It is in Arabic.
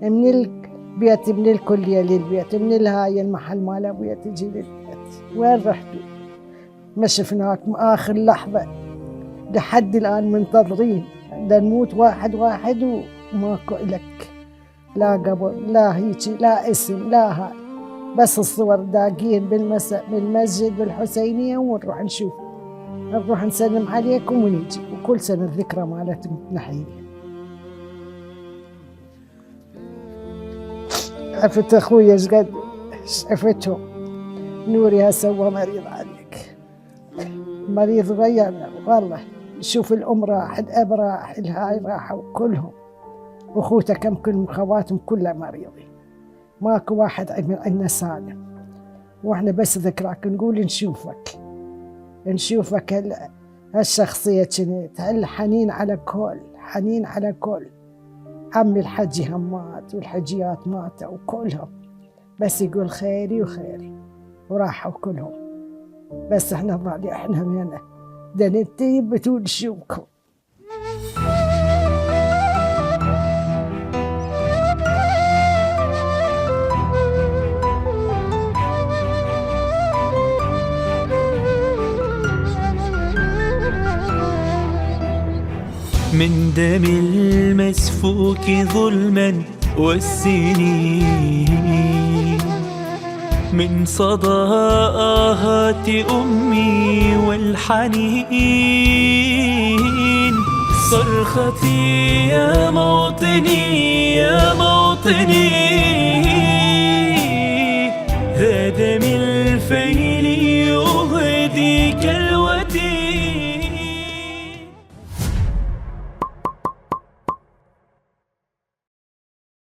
من البيت، من الكلية للبيت، من الهاي المحل مال أبويا تجي للبيت. وين رحتوا؟ ما شفناك آخر لحظة، لحد الآن منتظرين لنموت واحد واحد وماكو إلك لا قبر لا هيجي لا اسم لا هاي، بس الصور داقين بالمسجد بالحسينية، ونروح نشوف، نروح نسلم عليكم ونيجي، وكل سنة الذكرى مالتهم نحيي. عفت أخويا شقد شفتهم، نوري هسه مريض عليك، مريض غيرنا والله. شوف الأم راح، الأب راح، الهاي راحوا كلهم، أخوته كم كلهم خواتهم كلها مريضين، ماكو واحد عندنا سالم. واحنا بس ذكراك نقول نشوفك هالشخصية كنت، هالحنين على كل، حنين على كل. عمي الحجي هم مات والحجيات ماتوا وكلهم، بس يقول خيري وخيري، وراحوا كلهم. بس احنا ضالي احنا وينه ده نتيب بتقول شوكم. من دم المسفوك ظلما والسنين، من صدى آهات أمي والحنين، صرختي يا موطني يا موطني